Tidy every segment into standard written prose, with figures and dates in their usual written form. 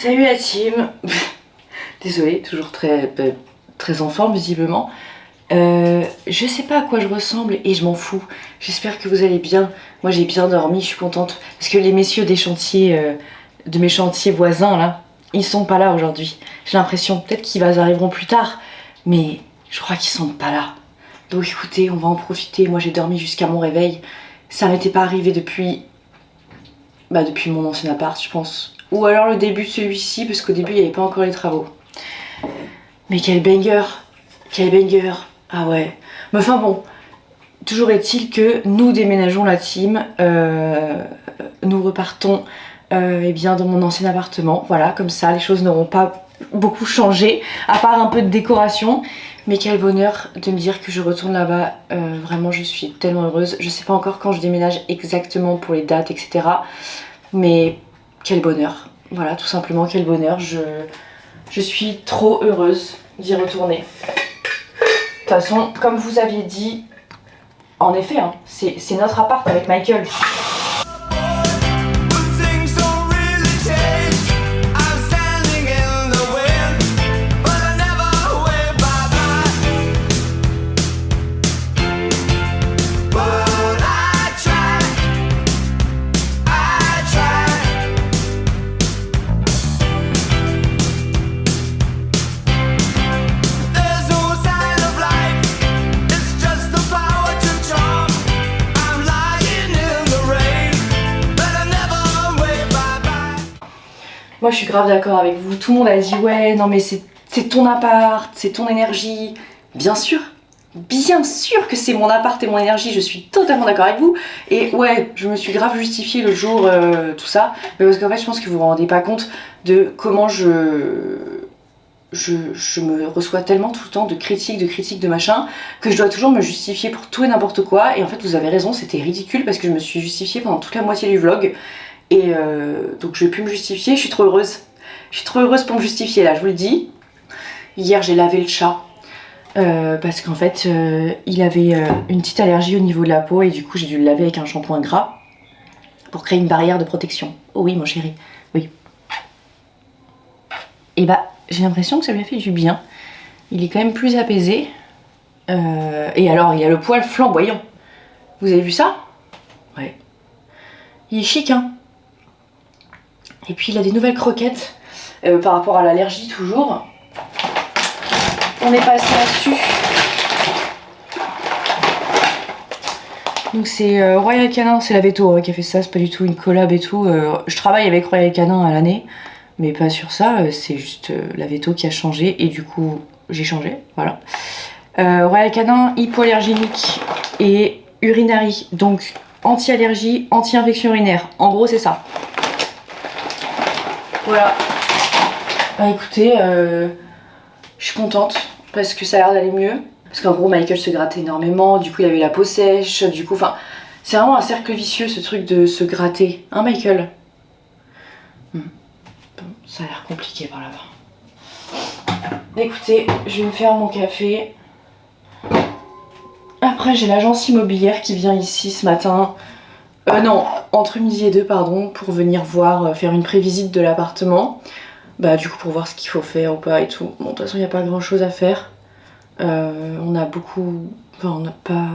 Salut la team. Désolée, toujours très en forme visiblement. Je sais pas à quoi je ressemble et je m'en fous. J'espère que vous allez bien. Moi j'ai bien dormi, je suis contente. Parce que les messieurs des chantiers, de mes chantiers voisins là, ils sont pas là aujourd'hui. J'ai l'impression, peut-être qu'ils arriveront plus tard, mais je crois qu'ils sont pas là. Donc écoutez, on va en profiter. Moi j'ai dormi jusqu'à mon réveil. Ça m'était pas arrivé depuis mon ancien appart, je pense. Ou alors le début de celui-ci, parce qu'au début il n'y avait pas encore les travaux. Mais quel banger! Quel banger! Ah ouais. Mais enfin bon, toujours est-il que nous déménageons la team. Nous repartons eh bien dans mon ancien appartement. Voilà, comme ça les choses n'auront pas beaucoup changé, à part un peu de décoration. Mais quel bonheur de me dire que je retourne là-bas. Vraiment, je suis tellement heureuse. Je sais pas encore quand je déménage exactement pour les dates, etc. Mais quel bonheur. Voilà, tout simplement, quel bonheur. Je suis trop heureuse d'y retourner. De toute façon, comme vous aviez dit, en effet, hein, c'est notre appart avec Michael. Moi je suis grave d'accord avec vous, tout le monde a dit ouais non mais c'est ton appart, c'est ton énergie. Bien sûr que c'est mon appart et mon énergie, je suis totalement d'accord avec vous. Et ouais, je me suis grave justifiée le jour, tout ça, mais parce qu'en fait je pense que vous vous rendez pas compte de comment je me reçois tellement tout le temps de critiques, de machin, que je dois toujours me justifier pour tout et n'importe quoi. Et en fait vous avez raison, c'était ridicule parce que je me suis justifiée pendant toute la moitié du vlog. Et donc je vais plus me justifier, je suis trop heureuse. Je suis trop heureuse pour me justifier là, je vous le dis. Hier j'ai lavé le chat parce qu'en fait il avait une petite allergie au niveau de la peau et du coup j'ai dû le laver avec un shampoing gras pour créer une barrière de protection. Oh oui mon chéri, oui. Et bah j'ai l'impression que ça lui a fait du bien. Il est quand même plus apaisé. Et alors il a le poil flamboyant. Vous avez vu ça? Ouais. Il est chic hein. Et puis il a des nouvelles croquettes par rapport à l'allergie toujours. On est passé là-dessus. Donc c'est Royal Canin, c'est la Veto qui a fait ça, c'est pas du tout une collab et tout. Je travaille avec Royal Canin à l'année, mais pas sur ça, c'est juste la Veto qui a changé et du coup j'ai changé, voilà. Royal Canin, hypoallergénique et urinary, donc anti-allergie, anti-infection urinaire. En gros c'est ça. Voilà. Bah écoutez, je suis contente parce que ça a l'air d'aller mieux. Parce qu'en gros Michael se grattait énormément, du coup il avait la peau sèche, du coup, enfin, c'est vraiment un cercle vicieux ce truc de se gratter. Hein Michael? Bon, ça a l'air compliqué par là-bas. Écoutez, je vais me faire mon café. Après j'ai l'agence immobilière qui vient ici ce matin. Non, entre midi et 2 pardon, pour venir voir, faire une prévisite de l'appartement. Bah du coup pour voir ce qu'il faut faire ou pas et tout. Bon de toute façon il n'y a pas grand chose à faire. On a beaucoup... Enfin on n'a pas...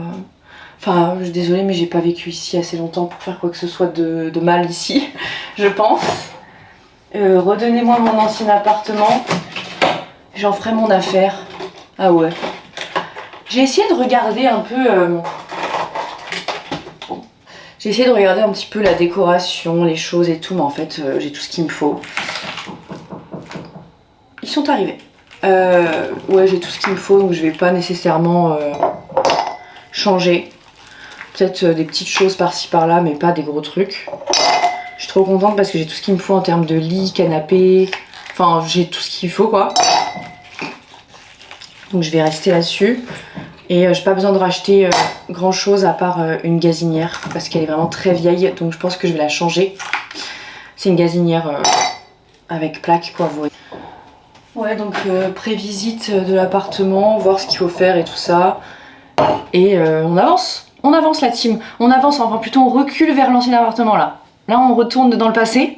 Enfin je suis désolée mais j'ai pas vécu ici assez longtemps pour faire quoi que ce soit de mal ici, je pense. Redonnez-moi mon ancien appartement. J'en ferai mon affaire. Ah ouais. J'ai essayé de regarder un peu... J'ai essayé de regarder un petit peu la décoration, les choses et tout, mais en fait j'ai tout ce qu'il me faut. Ils sont arrivés. Ouais, j'ai tout ce qu'il me faut, donc je vais pas nécessairement changer. Peut-être des petites choses par-ci par-là, mais pas des gros trucs. Je suis trop contente parce que j'ai tout ce qu'il me faut en termes de lit, canapé. Enfin, j'ai tout ce qu'il faut quoi. Donc je vais rester là-dessus. Et j'ai pas besoin de racheter grand chose à part une gazinière parce qu'elle est vraiment très vieille, donc je pense que je vais la changer. C'est une gazinière avec plaque quoi, vous voyez. Ouais, donc prévisite de l'appartement, voir ce qu'il faut faire et tout ça. Et on avance la team. On avance, enfin plutôt on recule vers l'ancien appartement là. Là on retourne dans le passé.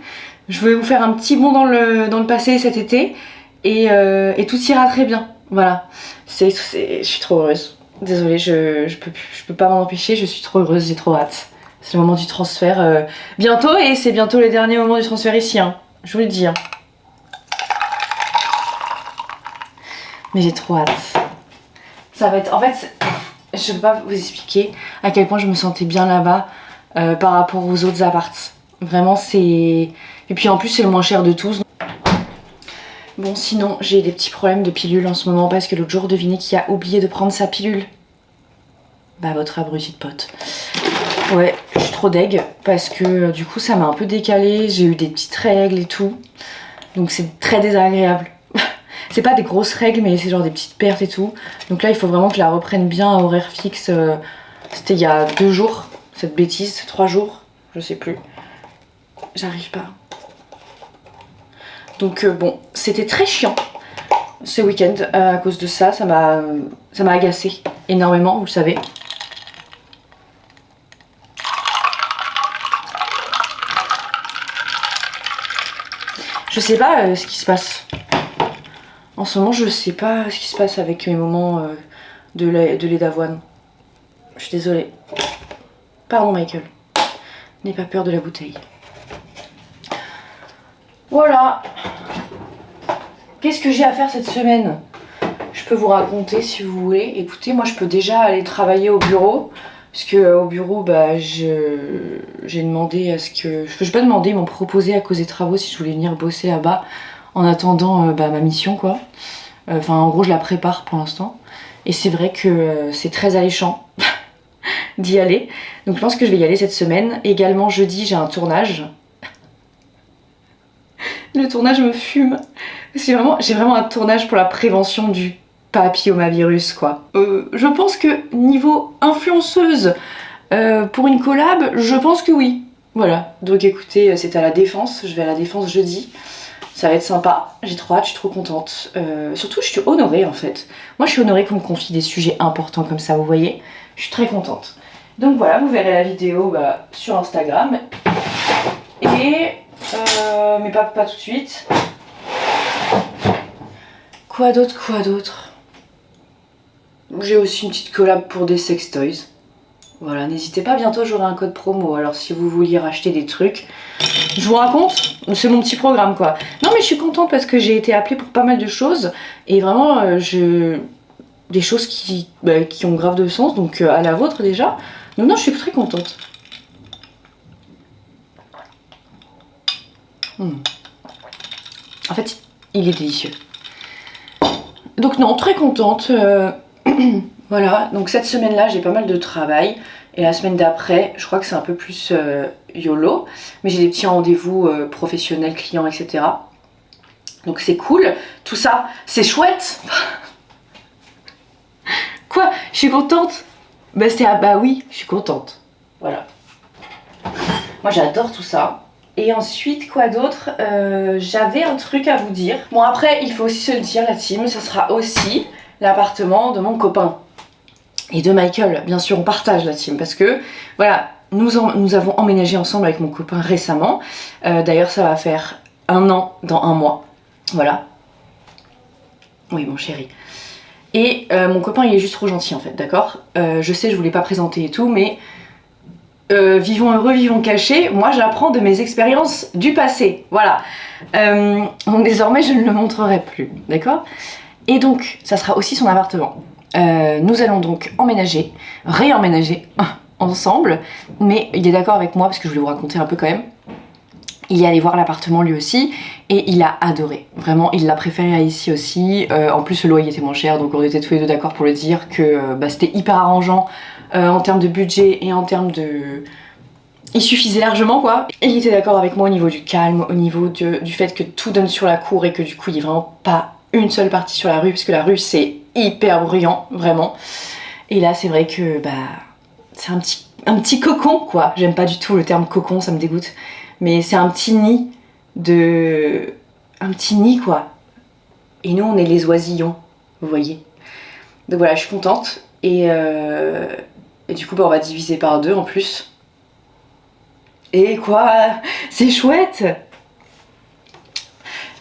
Je vais vous faire un petit bond dans le passé cet été et tout ira très bien. Voilà. Je suis trop heureuse. Désolée, je peux pas m'en empêcher, je suis trop heureuse, j'ai trop hâte. C'est le moment du transfert bientôt et c'est bientôt les derniers moments du transfert ici, hein. Je vous le dis. Hein. Mais j'ai trop hâte. Ça va être... En fait, je peux pas vous expliquer à quel point je me sentais bien là-bas par rapport aux autres apparts. Vraiment, c'est... Et puis en plus, c'est le moins cher de tous. Bon, sinon, j'ai des petits problèmes de pilule en ce moment parce que l'autre jour, devinez qui a oublié de prendre sa pilule. Bah, votre abruti de pote. Ouais, je suis trop deg parce que du coup, ça m'a un peu décalé. J'ai eu des petites règles et tout. Donc, c'est très désagréable. C'est pas des grosses règles, mais c'est genre des petites pertes et tout. Donc là, il faut vraiment que je la reprenne bien à horaire fixe. C'était il y a 2 jours, cette bêtise, 3 jours, je sais plus. J'arrive pas. Donc bon, c'était très chiant ce week-end à cause de ça. Ça m'a agacé énormément, vous le savez. Je sais pas ce qui se passe. En ce moment, je sais pas ce qui se passe avec mes moments de lait d'avoine. Je suis désolée. Pardon, Michael. N'aie pas peur de la bouteille. Voilà. Qu'est-ce que j'ai à faire cette semaine? Je peux vous raconter si vous voulez. Écoutez, moi je peux déjà aller travailler au bureau. Parce que au bureau, bah, j'ai demandé à ce que... Je peux pas demander, ils m'ont proposé à cause des travaux si je voulais venir bosser là-bas. En attendant bah, ma mission, quoi. Enfin, en gros, je la prépare pour l'instant. Et c'est vrai que c'est très alléchant d'y aller. Donc je pense que je vais y aller cette semaine. Également, jeudi, j'ai un tournage. Le tournage me fume. J'ai vraiment un tournage pour la prévention du papillomavirus, quoi. Je pense que niveau influenceuse pour une collab, je pense que oui. Voilà, donc écoutez, c'est à la Défense. Je vais à la Défense jeudi. Ça va être sympa, j'ai trop hâte, je suis trop contente. Surtout, je suis honorée en fait. Moi, je suis honorée qu'on me confie des sujets importants comme ça, vous voyez. Je suis très contente. Donc voilà, vous verrez la vidéo sur Instagram. Et... mais pas tout de suite. Quoi d'autre? J'ai aussi une petite collab pour des sextoys. Voilà, n'hésitez pas, bientôt j'aurai un code promo. Alors si vous vouliez racheter des trucs, je vous raconte, c'est mon petit programme quoi. Non mais je suis contente parce que j'ai été appelée pour pas mal de choses. Et vraiment, des choses qui ont grave de sens, donc à la vôtre déjà. Donc non, je suis très contente. En fait, il est délicieux. Donc non, très contente. Voilà, donc cette semaine-là, j'ai pas mal de travail. Et la semaine d'après, je crois que c'est un peu plus YOLO. Mais j'ai des petits rendez-vous professionnels, clients, etc. Donc c'est cool. Tout ça, c'est chouette. Quoi? Je suis contente? Bah oui, je suis contente. Voilà. Moi j'adore tout ça. Et ensuite, quoi d'autre? J'avais un truc à vous dire. Bon après, il faut aussi se le dire, la team, ça sera aussi l'appartement de mon copain. Et de Michael, bien sûr, on partage la team. Parce que, voilà, nous avons emménagé ensemble avec mon copain récemment. D'ailleurs, ça va faire 1 an dans 1 mois. Voilà. Oui, mon chéri. Et mon copain, il est juste trop gentil, en fait, d'accord? Je sais, je voulais pas présenter et tout, mais... vivons heureux, vivons cachés, moi j'apprends de mes expériences du passé, voilà. Donc désormais je ne le montrerai plus, d'accord? Et donc ça sera aussi son appartement. Nous allons donc réemménager ensemble, mais il est d'accord avec moi parce que je voulais vous raconter un peu quand même. Il est allé voir l'appartement lui aussi et il a adoré. Vraiment, il l'a préféré à ici aussi. En plus, le loyer était moins cher, donc on était tous les deux d'accord pour le dire que c'était hyper arrangeant en termes de budget et en termes de... Il suffisait largement quoi. Et il était d'accord avec moi au niveau du calme, au niveau du fait que tout donne sur la cour et que du coup il n'y a vraiment pas une seule partie sur la rue, parce que la rue c'est hyper bruyant, vraiment. Et là c'est vrai que c'est un petit cocon quoi. J'aime pas du tout le terme cocon, ça me dégoûte. Mais c'est un petit nid un petit nid quoi. Et nous on est les oisillons, vous voyez. Donc voilà, je suis contente. Et du coup on va diviser par 2 en plus. Et quoi? C'est chouette!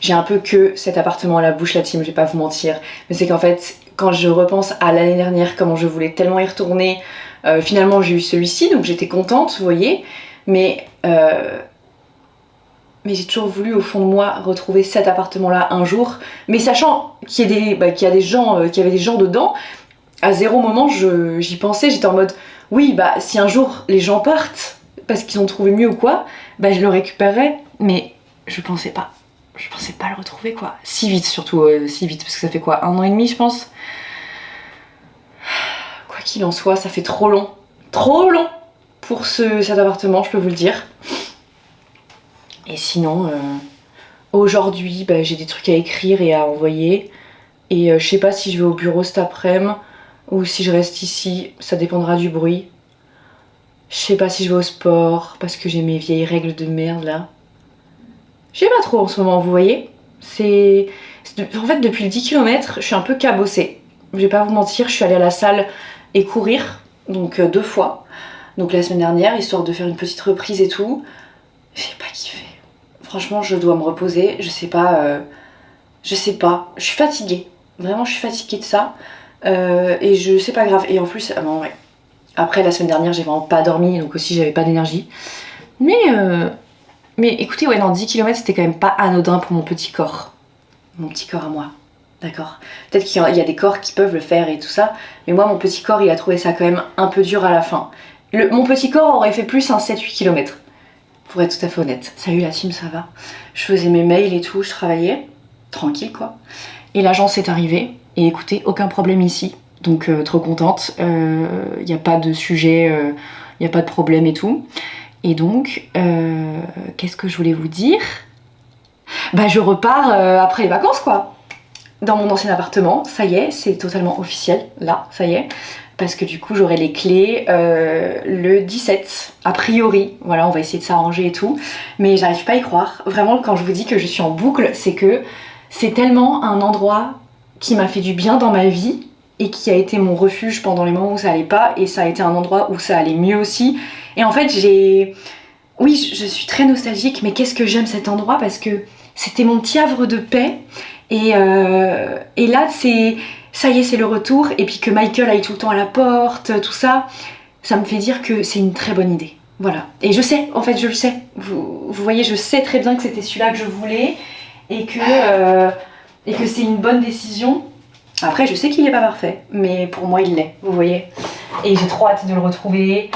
j'ai un peu que cet appartement à la bouche, la team, je vais pas vous mentir. Mais c'est qu'en fait, quand je repense à l'année dernière, comment je voulais tellement y retourner, finalement j'ai eu celui-ci, donc j'étais contente, vous voyez. Mais j'ai toujours voulu au fond de moi retrouver cet appartement-là un jour. Mais sachant qu'il y a des gens, qu'il y avait des gens dedans, à zéro moment j'y pensais, j'étais en mode oui, bah si un jour les gens partent parce qu'ils ont trouvé mieux ou quoi, bah je le récupérerai. Mais je pensais pas le retrouver quoi. Si vite surtout, si vite, parce que ça fait quoi, 1 an et demi je pense. Quoi qu'il en soit, ça fait trop long pour cet appartement, je peux vous le dire. Et sinon, aujourd'hui, bah, j'ai des trucs à écrire et à envoyer. Et je sais pas si je vais au bureau cet après-midi ou si je reste ici, ça dépendra du bruit. Je sais pas si je vais au sport parce que j'ai mes vieilles règles de merde là. Je sais pas trop en ce moment, vous voyez. En fait, depuis le 10 km, je suis un peu cabossée. Je vais pas vous mentir, je suis allée à la salle et courir, donc 2 fois. Donc la semaine dernière, histoire de faire une petite reprise et tout. J'ai pas kiffé. Franchement, je dois me reposer. Je sais pas. Je suis fatiguée. Vraiment, je suis fatiguée de ça. Et c'est pas grave. Et en plus, bon, ouais. Après, la semaine dernière, j'ai vraiment pas dormi, donc aussi, j'avais pas d'énergie. Mais écoutez, ouais, non, 10 km, c'était quand même pas anodin pour mon petit corps. Mon petit corps à moi. D'accord. Peut-être qu'il y a des corps qui peuvent le faire et tout ça. Mais moi, mon petit corps, il a trouvé ça quand même un peu dur à la fin. Mon petit corps aurait fait plus un 7-8 km. Pour être tout à fait honnête. Salut la team, ça va? Je faisais mes mails et tout, je travaillais. Tranquille quoi. Et l'agence est arrivée. Et écoutez, aucun problème ici. Donc trop contente. Il n'y a pas de sujet, il n'y a pas de problème et tout. Et donc, qu'est-ce que je voulais vous dire? Bah je repars après les vacances quoi. Dans mon ancien appartement, ça y est, c'est totalement officiel. Là, ça y est. Parce que du coup j'aurai les clés le 17 a priori, voilà, on va essayer de s'arranger et tout, mais j'arrive pas à y croire. Vraiment, quand je vous dis que je suis en boucle, c'est que c'est tellement un endroit qui m'a fait du bien dans ma vie et qui a été mon refuge pendant les moments où ça allait pas, et ça a été un endroit où ça allait mieux aussi. Et en fait oui, je suis très nostalgique, mais qu'est-ce que j'aime cet endroit, parce que c'était mon petit havre de paix. Et là ça y est, c'est le retour, et puis que Michael aille tout le temps à la porte, tout ça, ça me fait dire que c'est une très bonne idée. Voilà. Et je sais, en fait, je le sais. Vous voyez, je sais très bien que c'était celui-là que je voulais, et que c'est une bonne décision. Après, je sais qu'il n'est pas parfait, mais pour moi, il l'est, vous voyez. Et j'ai trop hâte de le retrouver.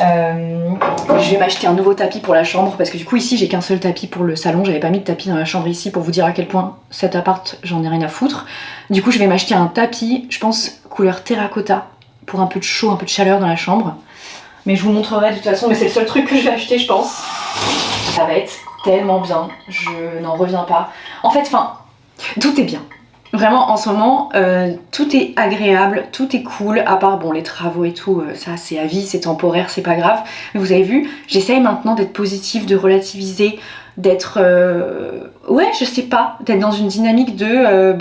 Je vais m'acheter un nouveau tapis pour la chambre, parce que du coup ici j'ai qu'un seul tapis pour le salon, j'avais pas mis de tapis dans la chambre ici, pour vous dire à quel point cet appart j'en ai rien à foutre. Du coup je vais m'acheter un tapis, je pense couleur terracotta, pour un peu de chaud, un peu de chaleur dans la chambre. Mais je vous montrerai de toute façon, mais c'est le seul truc que je vais acheter je pense. Ça va être tellement bien, je n'en reviens pas. En fait, tout est bien. Vraiment en ce moment tout est agréable, tout est cool, à part bon les travaux et tout, ça c'est à vie, c'est temporaire, c'est pas grave. Mais vous avez vu, j'essaye maintenant d'être positive, de relativiser, d'être ouais je sais pas, d'être dans une dynamique de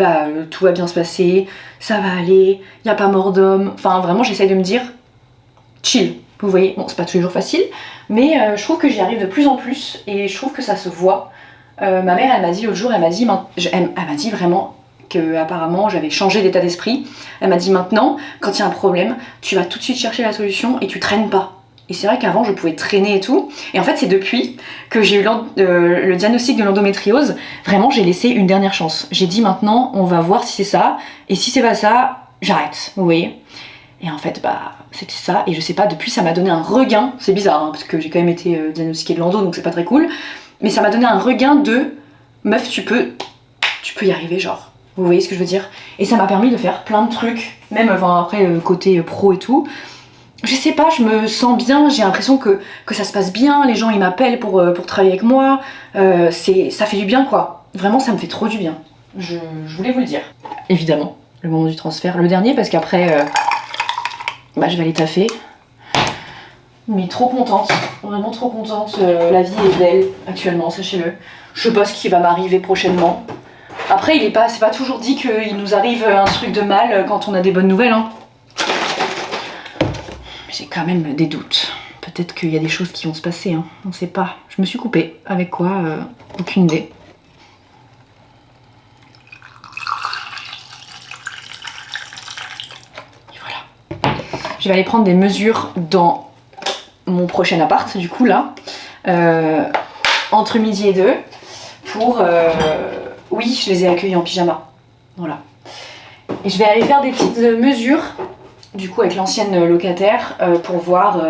tout va bien se passer, ça va aller, y a pas mort d'homme. Enfin vraiment j'essaye de me dire chill, vous voyez. Bon c'est pas tous les jours facile, mais je trouve que j'y arrive de plus en plus et je trouve que ça se voit. Ma mère elle m'a dit l'autre jour, elle m'a dit vraiment que apparemment j'avais changé d'état d'esprit. Elle m'a dit maintenant, quand il y a un problème, tu vas tout de suite chercher la solution et tu traînes pas. Et c'est vrai qu'avant je pouvais traîner et tout. Et en fait c'est depuis que j'ai eu le diagnostic de l'endométriose, vraiment j'ai laissé une dernière chance. J'ai dit maintenant on va voir si c'est ça, et si c'est pas ça, j'arrête, vous voyez. Et en fait c'était ça, et je sais pas, depuis ça m'a donné un regain, c'est bizarre hein, parce que j'ai quand même été diagnostiquée de l'endo donc c'est pas très cool, mais ça m'a donné un regain de meuf tu peux y arriver genre. Vous voyez ce que je veux dire? Et ça m'a permis de faire plein de trucs, même après côté pro et tout. Je sais pas, je me sens bien, j'ai l'impression que ça se passe bien, les gens ils m'appellent pour travailler avec moi, ça fait du bien quoi. Vraiment ça me fait trop du bien. Je voulais vous le dire. Évidemment, le moment du transfert, le dernier, parce qu'après je vais aller taffer. Mais trop contente, vraiment trop contente, la vie est belle actuellement, sachez-le. Je sais pas ce qui va m'arriver prochainement. Après, c'est pas toujours dit qu'il nous arrive un truc de mal quand on a des bonnes nouvelles. Hein. J'ai quand même des doutes. Peut-être qu'il y a des choses qui vont se passer, hein. On sait pas. Je me suis coupée. Avec quoi aucune idée. je vais aller prendre des mesures dans mon prochain appart, du coup là, entre midi et 2, pour... oui, je les ai accueillis en pyjama, voilà. Et je vais aller faire des petites mesures, du coup avec l'ancienne locataire, pour voir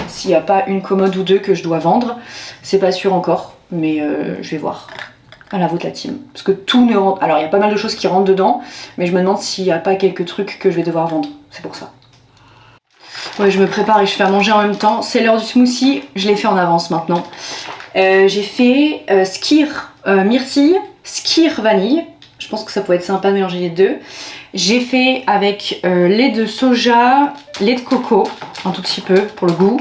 s'il n'y a pas une commode ou deux que je dois vendre. C'est pas sûr encore, mais je vais voir. À la vôtre la team. Parce que tout ne rentre... Alors il y a pas mal de choses qui rentrent dedans, mais je me demande s'il n'y a pas quelques trucs que je vais devoir vendre. C'est pour ça. Ouais, je me prépare et je fais à manger en même temps. C'est l'heure du smoothie, je l'ai fait en avance maintenant. J'ai fait skyr myrtille, skyr vanille. Je pense que ça pourrait être sympa de mélanger les deux. J'ai fait avec lait de soja, lait de coco, un tout petit peu pour le goût,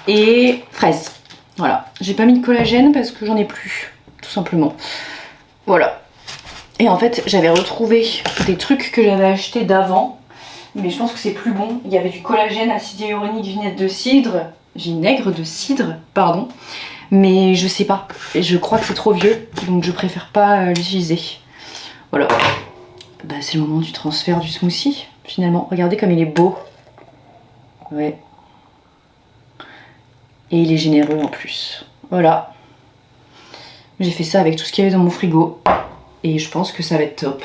et fraises. Voilà. J'ai pas mis de collagène parce que j'en ai plus, tout simplement. Voilà. Et en fait, j'avais retrouvé des trucs que j'avais achetés d'avant, mais je pense que c'est plus bon. Il y avait du collagène, acide hyaluronique, vinaigre de cidre, pardon. Mais je sais pas, et je crois que c'est trop vieux, donc je préfère pas l'utiliser. Voilà. Bah, c'est le moment du transfert du smoothie, finalement. Regardez comme il est beau. Ouais. Et il est généreux en plus. Voilà. J'ai fait ça avec tout ce qu'il y avait dans mon frigo. Et je pense que ça va être top.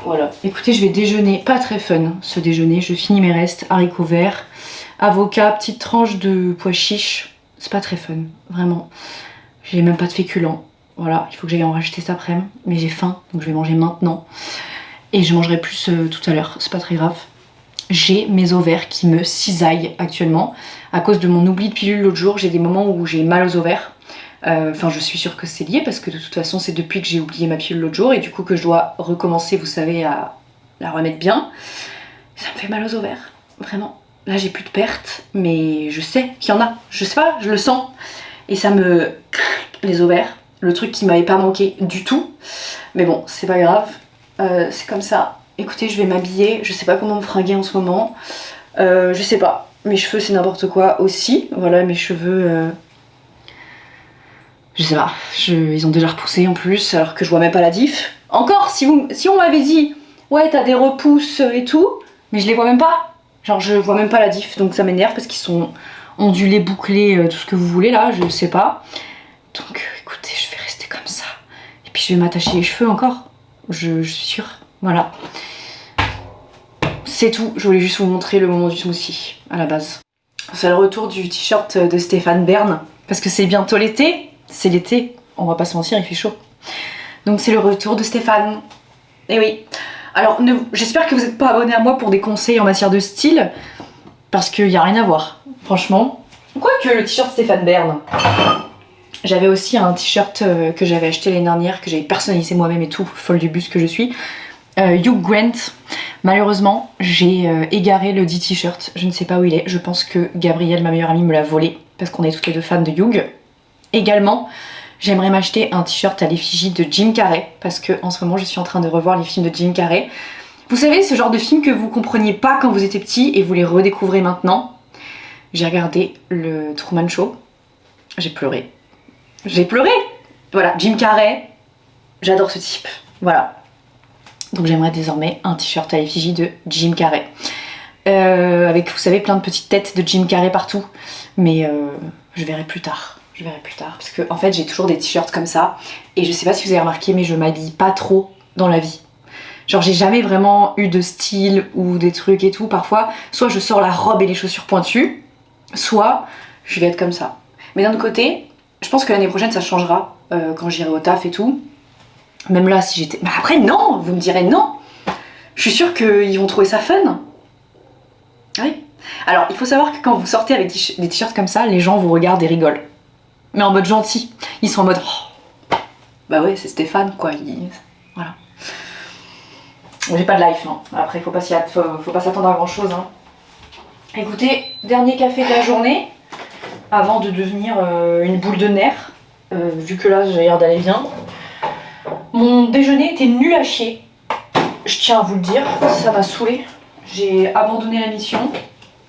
Voilà. Écoutez, je vais déjeuner. Pas très fun, ce déjeuner. Je finis mes restes. Haricots verts, avocat, petite tranche de pois chiches. C'est pas très fun, vraiment. J'ai même pas de féculents. Voilà, il faut que j'aille en racheter cet après-midi. Mais j'ai faim, donc je vais manger maintenant. Et je mangerai plus tout à l'heure. C'est pas très grave. J'ai mes ovaires qui me cisaillent actuellement. À cause de mon oubli de pilule l'autre jour, j'ai des moments où j'ai mal aux ovaires. Enfin, je suis sûre que c'est lié parce que de toute façon, c'est depuis que j'ai oublié ma pilule l'autre jour et du coup que je dois recommencer, vous savez, à la remettre bien. Ça me fait mal aux ovaires, vraiment. Là, j'ai plus de pertes, mais je sais qu'il y en a. Je sais pas, je le sens. Et ça me craque les ovaires. Le truc qui m'avait pas manqué du tout. Mais bon, c'est pas grave. C'est comme ça. Écoutez, je vais m'habiller. Je sais pas comment me fringuer en ce moment. Je sais pas. Mes cheveux, c'est n'importe quoi aussi. Voilà, mes cheveux... Je sais pas. Ils ont déjà repoussé en plus, alors que je vois même pas la diff. Encore, si on m'avait dit... Ouais, t'as des repousses et tout. Mais je les vois même pas. Genre, je vois même pas la diff. Donc ça m'énerve parce qu'ils sont ondulés, bouclés, tout ce que vous voulez là. Je sais pas. Donc, écoutez, je vais rester comme ça. Et puis, je vais m'attacher les cheveux encore. Je suis sûre. Voilà. C'est tout. Je voulais juste vous montrer le moment du smoothie, à la base. C'est le retour du t-shirt de Stéphane Bern. Parce que c'est bientôt l'été. C'est l'été. On va pas se mentir, il fait chaud. Donc, c'est le retour de Stéphane. Et oui. Alors, j'espère que vous n'êtes pas abonné à moi pour des conseils en matière de style. Parce qu'il n'y a rien à voir. Franchement. Quoique le t-shirt Stéphane Bern. J'avais aussi un t-shirt que j'avais acheté l'année dernière, que j'avais personnalisé moi-même et tout, folle du bus que je suis. Hugh Grant. Malheureusement, j'ai égaré le dit t-shirt. Je ne sais pas où il est. Je pense que Gabrielle, ma meilleure amie, me l'a volé. Parce qu'on est toutes les deux fans de Hugh. Également, j'aimerais m'acheter un t-shirt à l'effigie de Jim Carrey. Parce que en ce moment, je suis en train de revoir les films de Jim Carrey. Vous savez, ce genre de film que vous compreniez pas quand vous étiez petit et vous les redécouvrez maintenant. J'ai regardé le Truman Show. J'ai pleuré. J'ai pleuré. Voilà, Jim Carrey, j'adore ce type. Voilà. Donc j'aimerais désormais un t-shirt à l'effigie de Jim Carrey. Avec, vous savez, plein de petites têtes de Jim Carrey partout. Mais je verrai plus tard. Je verrai plus tard. Parce que en fait, j'ai toujours des t-shirts comme ça. Et je sais pas si vous avez remarqué, mais je m'habille pas trop dans la vie. Genre, j'ai jamais vraiment eu de style ou des trucs et tout. Parfois, soit je sors la robe et les chaussures pointues, soit je vais être comme ça. Mais d'un autre côté... Je pense que l'année prochaine ça changera quand j'irai au taf et tout. Même là si j'étais... Bah après non, vous me direz non. Je suis sûre qu'ils vont trouver ça fun. Oui. Alors il faut savoir que quand vous sortez avec des t-shirts comme ça, les gens vous regardent et rigolent. Mais en mode gentil. Ils sont en mode... Oh. Bah ouais c'est Stéphane quoi. Voilà. Bon, j'ai pas de life, hein. Après faut pas s'attendre à grand chose. Hein. Écoutez, dernier café de la journée. Avant de devenir une boule de nerfs, vu que là j'ai l'air d'aller bien. Mon déjeuner était nul à chier, je tiens à vous le dire, ça m'a saoulée. J'ai abandonné la mission,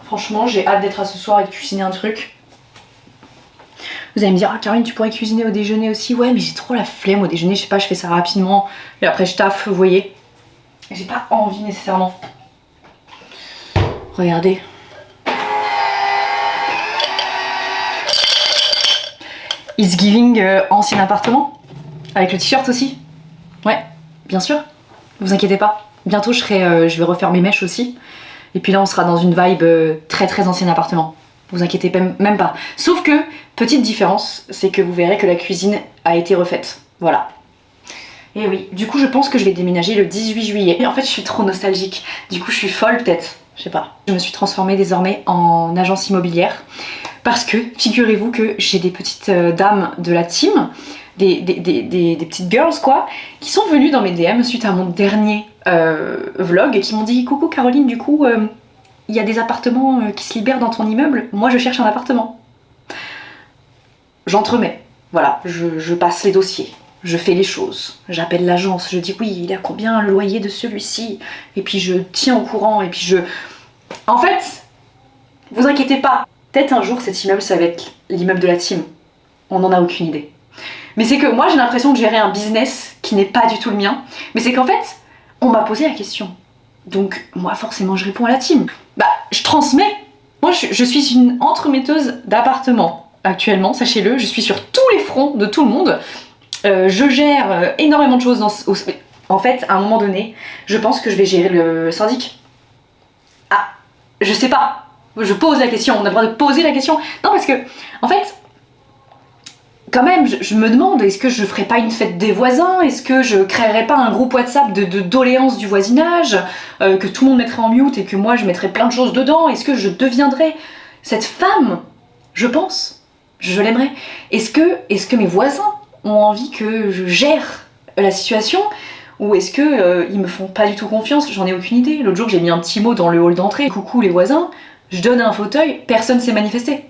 franchement j'ai hâte d'être à ce soir et de cuisiner un truc. Vous allez me dire, ah Caroline tu pourrais cuisiner au déjeuner aussi, ouais mais j'ai trop la flemme au déjeuner, je sais pas, je fais ça rapidement, et après je taffe, vous voyez. J'ai pas envie nécessairement. Regardez. Is Giving ancien appartement. Avec le t-shirt aussi. Ouais, bien sûr. Vous inquiétez pas. Bientôt je vais refaire mes mèches aussi. Et puis là on sera dans une vibe très très ancien appartement. Vous inquiétez même pas. Sauf que, petite différence, c'est que vous verrez que la cuisine a été refaite. Voilà. Et oui, du coup je pense que je vais déménager le 18 juillet. Et en fait je suis trop nostalgique. Du coup je suis folle peut-être. Je sais pas. Je me suis transformée désormais en agence immobilière. Parce que, figurez-vous que j'ai des petites dames de la team, des petites girls quoi, qui sont venues dans mes DM suite à mon dernier vlog et qui m'ont dit « Coucou Caroline, du coup, il y a des appartements qui se libèrent dans ton immeuble, moi je cherche un appartement. » J'entremets, voilà, je passe les dossiers, je fais les choses, j'appelle l'agence, je dis « Oui, il est à combien le loyer de celui-ci ?» Et puis je tiens au courant, et puis je... En fait, vous inquiétez pas, peut-être un jour cet immeuble ça va être l'immeuble de la team, on n'en a aucune idée. Mais c'est que moi j'ai l'impression de gérer un business qui n'est pas du tout le mien, mais c'est qu'en fait, on m'a posé la question. Donc moi forcément je réponds à la team. Bah je transmets. Moi je suis une entremetteuse d'appartements actuellement, sachez-le, je suis sur tous les fronts de tout le monde. Je gère énormément de choses en fait, à un moment donné, je pense que je vais gérer le syndic. Ah, je sais pas. Je pose la question, on a le droit de poser la question. Non parce que, en fait, quand même, je me demande, est-ce que je ferais pas une fête des voisins? Est-ce que je créerais pas un groupe WhatsApp de doléances du voisinage, que tout le monde mettrait en mute et que moi je mettrais plein de choses dedans? Est-ce que je deviendrais cette femme? Je pense. Je l'aimerais. Est-ce que mes voisins ont envie que je gère la situation? Ou est-ce que ils me font pas du tout confiance? J'en ai aucune idée. L'autre jour j'ai mis un petit mot dans le hall d'entrée. Coucou les voisins, je donne un fauteuil, personne s'est manifesté.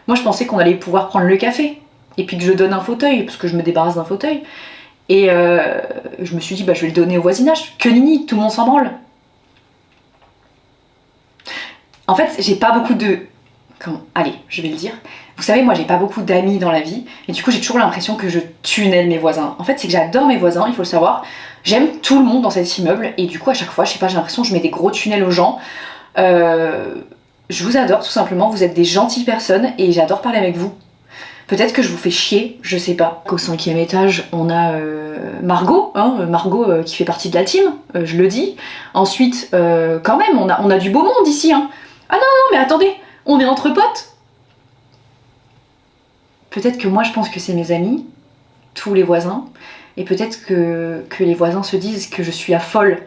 Moi je pensais qu'on allait pouvoir prendre le café. Et puis que je donne un fauteuil, parce que je me débarrasse d'un fauteuil. Et je me suis dit, bah, je vais le donner au voisinage. Que nini, tout le monde s'en branle. En fait, j'ai pas beaucoup de... Allez, je vais le dire. Vous savez, moi, j'ai pas beaucoup d'amis dans la vie. Et du coup, j'ai toujours l'impression que je tunnel mes voisins. En fait, c'est que j'adore mes voisins, il faut le savoir. J'aime tout le monde dans cet immeuble. Et du coup, à chaque fois, je sais pas, j'ai l'impression que je mets des gros tunnels aux gens. Je vous adore, tout simplement. Vous êtes des gentilles personnes. Et j'adore parler avec vous. Peut-être que je vous fais chier, je sais pas. Au 5e étage, on a Margot, hein, Margot qui fait partie de la team, je le dis. Ensuite, quand même, on a du beau monde ici. Hein. Ah non, non, mais attendez, on est entre potes. Peut-être que moi, je pense que c'est mes amis, tous les voisins, et peut-être que les voisins se disent que je suis à folle.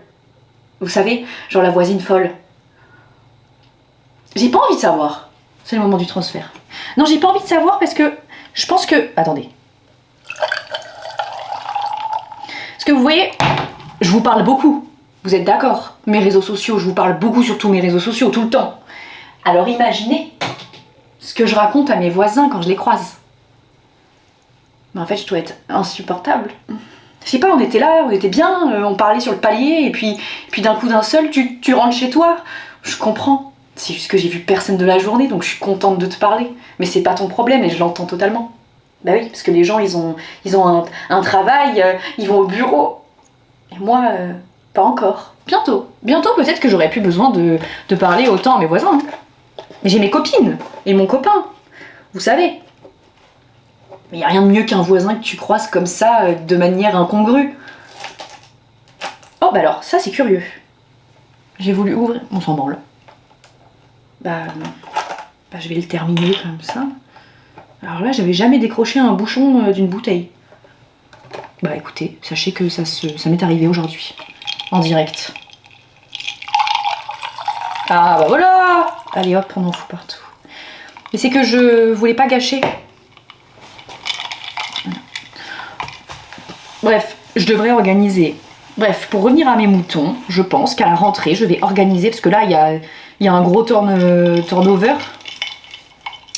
Vous savez, genre la voisine folle. J'ai pas envie de savoir. C'est le moment du transfert. Non, j'ai pas envie de savoir parce que je pense que... Attendez. Parce que vous voyez, je vous parle beaucoup. Vous êtes d'accord? Mes réseaux sociaux, je vous parle beaucoup sur tous mes réseaux sociaux, tout le temps. Alors imaginez ce que je raconte à mes voisins quand je les croise. Mais en fait, je dois être insupportable. Je sais pas, on était là, on était bien, on parlait sur le palier, et puis d'un coup d'un seul, tu rentres chez toi. Je comprends. C'est juste que j'ai vu personne de la journée, donc je suis contente de te parler. Mais c'est pas ton problème et je l'entends totalement. Bah oui, parce que les gens, ils ont un travail, ils vont au bureau. Et moi, pas encore. Bientôt. Bientôt, peut-être que j'aurais plus besoin de parler autant à mes voisins. Mais j'ai mes copines et mon copain. Vous savez. Mais y a rien de mieux qu'un voisin que tu croises comme ça, de manière incongrue. Oh, bah alors, ça c'est curieux. J'ai voulu ouvrir... On s'en branle. Bah, je vais le terminer comme ça. Alors là, j'avais jamais décroché un bouchon d'une bouteille. Bah écoutez, sachez que ça m'est arrivé aujourd'hui, en direct. Ah bah voilà! Allez hop, on en fout partout. Mais c'est que je voulais pas gâcher. Bref, je devrais organiser. Bref, pour revenir à mes moutons, je pense qu'à la rentrée, je vais organiser, parce que là, il y a un gros turnover.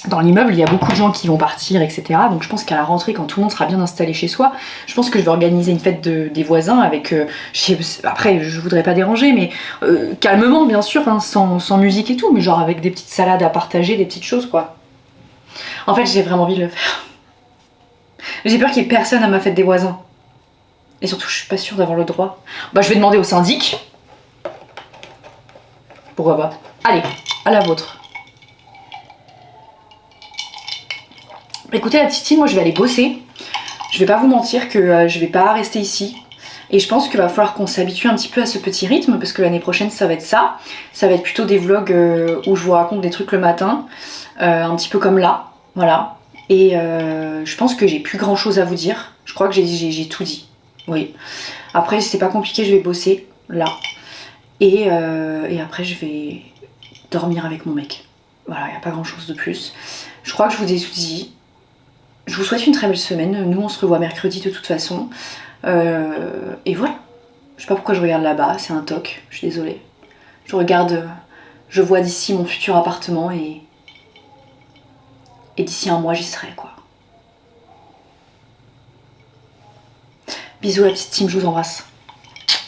Dans l'immeuble, il y a beaucoup de gens qui vont partir, etc. Donc je pense qu'à la rentrée, quand tout le monde sera bien installé chez soi, je pense que je vais organiser une fête des voisins avec... après, je voudrais pas déranger, mais calmement, bien sûr, hein, sans musique et tout, mais genre avec des petites salades à partager, des petites choses, quoi. En fait, j'ai vraiment envie de le faire. J'ai peur qu'il y ait personne à ma fête des voisins. Et surtout, je suis pas sûre d'avoir le droit. Bah, je vais demander au syndic. Pourquoi pas? Allez, à la vôtre. Écoutez la petite team, moi je vais aller bosser. Je vais pas vous mentir que je vais pas rester ici. Et je pense qu'il va falloir qu'on s'habitue un petit peu à ce petit rythme parce que l'année prochaine ça va être ça. Ça va être plutôt des vlogs où je vous raconte des trucs le matin, un petit peu comme là, voilà. Et je pense que j'ai plus grand chose à vous dire. Je crois que j'ai tout dit, oui. Après c'est pas compliqué, je vais bosser là. Et après je vais dormir avec mon mec. Voilà, il n'y a pas grand chose de plus. Je crois que je vous ai tout dit. Je vous souhaite une très belle semaine. Nous on se revoit mercredi de toute façon. Et voilà. Je sais pas pourquoi je regarde là-bas, c'est un toc, je suis désolée. Je regarde, je vois d'ici mon futur appartement et d'ici un mois j'y serai quoi. Bisous la petite team, je vous embrasse.